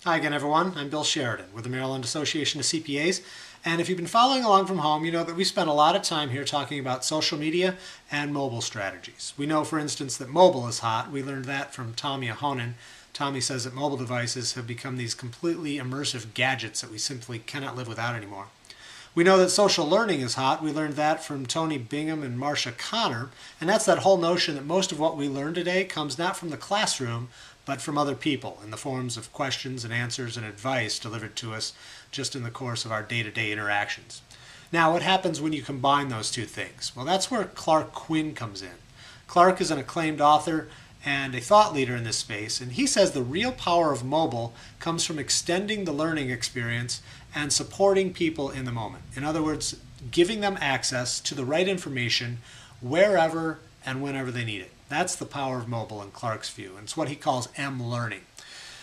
Hi again, everyone. I'm Bill Sheridan with the Maryland Association of CPAs. And if you've been following along from home, you know that we spent a lot of time here talking about social media and mobile strategies. We know, for instance, that mobile is hot. We learned that from Tommy Ahonen. Tommy says that mobile devices have become these completely immersive gadgets that we simply cannot live without anymore. We know that social learning is hot. We learned that from Tony Bingham and Marcia Connor. And that's that whole notion that most of what we learn today comes not from the classroom, but from other people in the forms of questions and answers and advice delivered to us just in the course of our day-to-day interactions. Now, what happens when you combine those two things? Well, that's where Clark Quinn comes in. Clark is an acclaimed author and a thought leader in this space, and he says the real power of mobile comes from extending the learning experience and supporting people in the moment. In other words, giving them access to the right information wherever and whenever they need it. That's the power of mobile in Clark's view, and it's what he calls M-learning.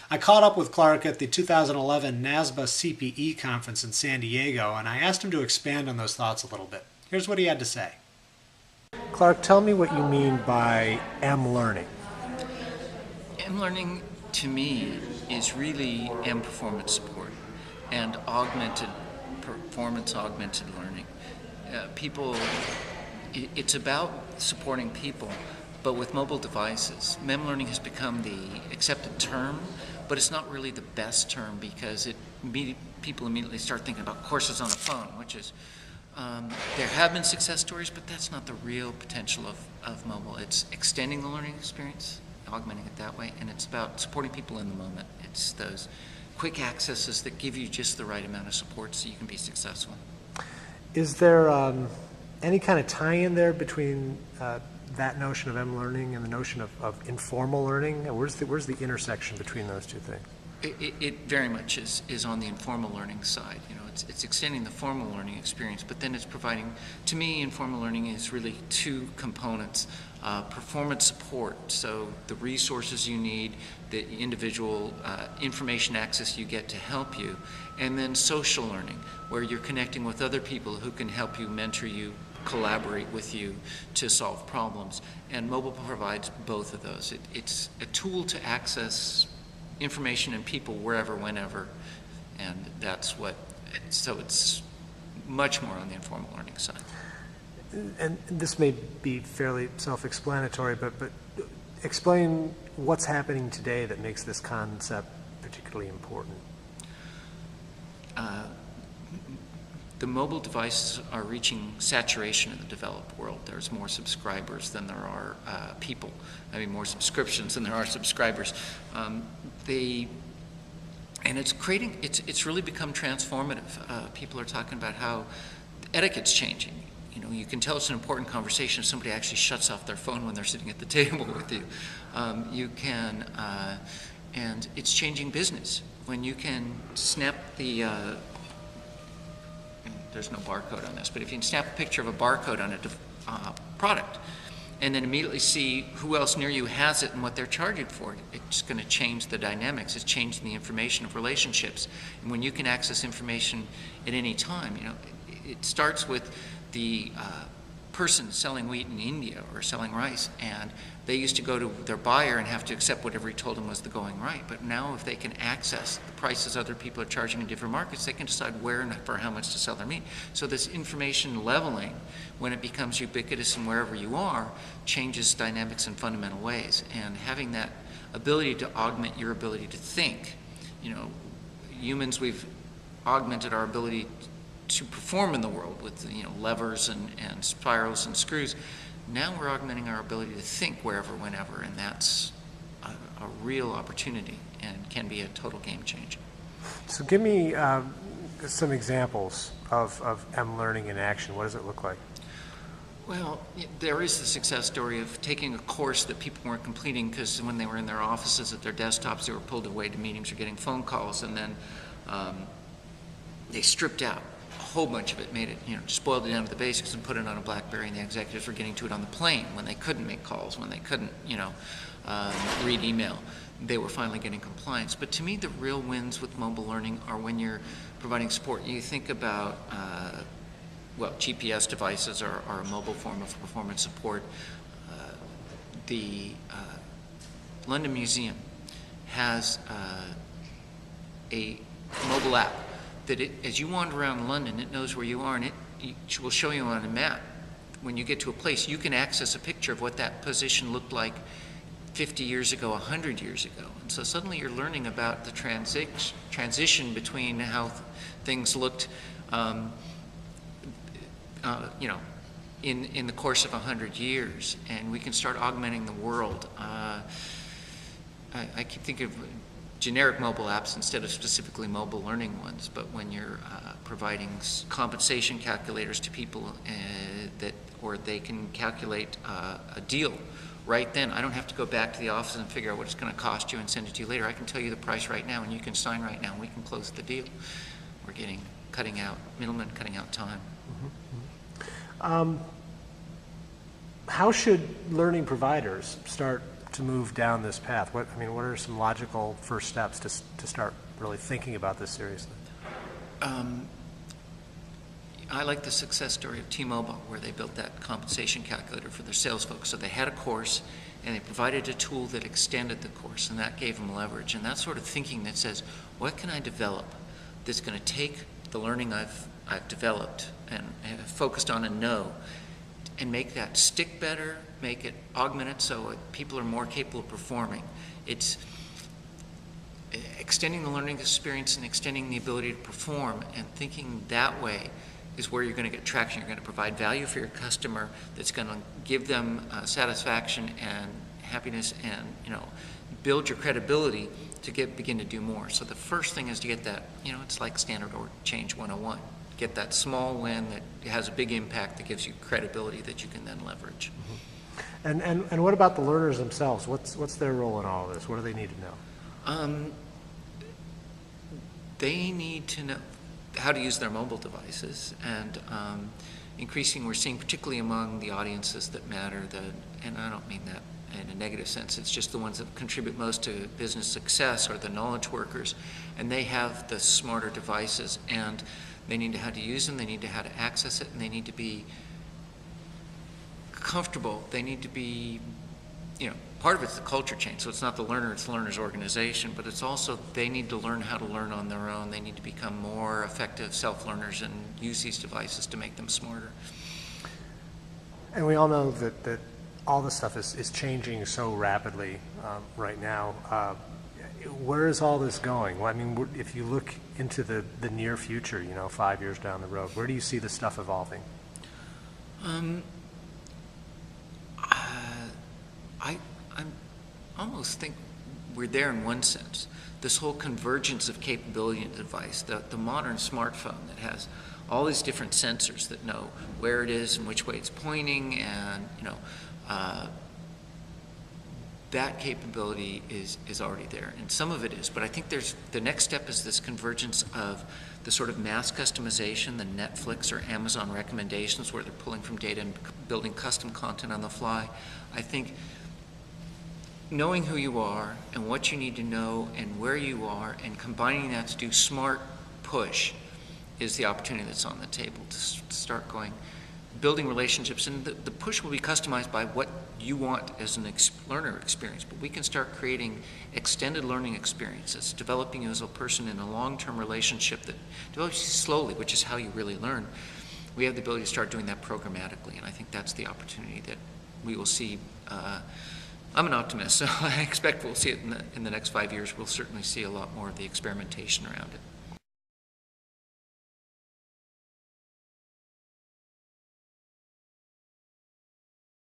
I caught up with Clark at the 2011 NASBA CPE conference in San Diego, and I asked him to expand on those thoughts a little bit. Here's what he had to say. Clark, tell me what you mean by M-learning. M-learning, to me, is really M-performance support and performance-augmented learning. It's about supporting people, but with mobile devices. M-learning has become the accepted term, but it's not really the best term because people immediately start thinking about courses on a phone, which is, there have been success stories, but that's not the real potential of mobile. It's extending the learning experience, augmenting it that way, and it's about supporting people in the moment. It's those quick accesses that give you just the right amount of support so you can be successful. Is there any kind of tie-in there between that notion of M-learning and the notion of informal learning? Where's the intersection between those two things? It very much is on the informal learning side. You know, it's extending the formal learning experience, but then it's providing, to me, informal learning is really two components. Performance support, so the resources you need, the individual information access you get to help you, and then social learning, where you're connecting with other people who can help you, mentor you, collaborate with you to solve problems. And mobile provides both of those. It's a tool to access information and people wherever, whenever, and so it's much more on the informal learning side. And this may be fairly self-explanatory, but explain what's happening today that makes this concept particularly important. The mobile devices are reaching saturation in the developed world. There's more subscribers than there are people. I mean, more subscriptions than there are subscribers. And it's really become transformative. People are talking about how etiquette's changing. You know, you can tell it's an important conversation if somebody actually shuts off their phone when they're sitting at the table with you. And it's changing business. When you can snap there's no barcode on this, but if you can snap a picture of a barcode on a product and then immediately see who else near you has it and what they're charging for it, it's going to change the dynamics. It's changing the information of relationships. And when you can access information at any time, you know, it starts with the person selling wheat in India or selling rice, and they used to go to their buyer and have to accept whatever he told them was the going right. But now if they can access the prices other people are charging in different markets, they can decide where and for how much to sell their meat. So this information leveling, when it becomes ubiquitous and wherever you are, changes dynamics in fundamental ways. And having that ability to augment your ability to think, you know, humans, we've augmented our ability to perform in the world with, you know, levers and spirals and screws. Now we're augmenting our ability to think wherever, whenever, and that's a real opportunity and can be a total game changer. So give me some examples of M-learning in action. What does it look like? Well, there is the success story of taking a course that people weren't completing because when they were in their offices at their desktops, they were pulled away to meetings or getting phone calls, and then they stripped out a whole bunch of it, made it, you know, just boiled it down to the basics and put it on a BlackBerry, and the executives were getting to it on the plane when they couldn't make calls, when they couldn't, you know, read email. They were finally getting compliance. But to me, the real wins with mobile learning are when you're providing support. You think about, well, GPS devices are a mobile form of performance support. The London Museum has a mobile app that as you wander around London, it knows where you are, and it will show you on a map. When you get to a place, you can access a picture of what that position looked like 50 years ago, 100 years ago. And so suddenly you're learning about the transition between how things looked, in the course of 100 years, and we can start augmenting the world. I keep thinking of generic mobile apps instead of specifically mobile learning ones, but when you're providing compensation calculators to people or they can calculate a deal right then. I don't have to go back to the office and figure out what it's going to cost you and send it to you later. I can tell you the price right now, and you can sign right now, and we can close the deal. We're cutting out middlemen, cutting out time. How should learning providers start to move down this path? What are some logical first steps to start really thinking about this seriously? I like the success story of T-Mobile, where they built that compensation calculator for their sales folks. So they had a course, and they provided a tool that extended the course, and that gave them leverage. And that sort of thinking that says, what can I develop that's going to take the learning I've developed and have focused on and know, and make that stick better, make it augment it so people are more capable of performing. It's extending the learning experience and extending the ability to perform, and thinking that way is where you're going to get traction. You're going to provide value for your customer that's going to give them satisfaction and happiness, and build your credibility to begin to do more. So the first thing is to get that, it's like standard or change 101. Get that small win that has a big impact that gives you credibility that you can then leverage. Mm-hmm. And what about the learners themselves? What's their role in all of this? What do they need to know? They need to know how to use their mobile devices, and increasing, we're seeing particularly among the audiences that matter, and I don't mean that in a negative sense, it's just the ones that contribute most to business success are the knowledge workers, and they have the smarter devices, and they need to know how to use them, they need to know how to access it, and they need to be comfortable. They need to be, part of it's the culture change, so it's not the learner, it's the learner's organization, but it's also they need to learn how to learn on their own. They need to become more effective self-learners and use these devices to make them smarter. And we all know that all this stuff is changing so rapidly right now. Where is all this going? Well, if you look into the near future, 5 years down the road, where do you see this stuff evolving? I almost think we're there in one sense. This whole convergence of capability in the device, the modern smartphone that has all these different sensors that know where it is and which way it's pointing, and that capability is already there, and some of it is, but I think the next step is this convergence of the sort of mass customization, the Netflix or Amazon recommendations where they're pulling from data and building custom content on the fly. I think knowing who you are and what you need to know and where you are and combining that to do smart push is the opportunity that's on the table to start building relationships, and the push will be customized by what you want as an learner experience, but we can start creating extended learning experiences, developing you as a person in a long-term relationship that develops you slowly, which is how you really learn. We have the ability to start doing that programmatically, and I think that's the opportunity that we will see. I'm an optimist, so I expect we'll see it in the next 5 years. We'll certainly see a lot more of the experimentation around it.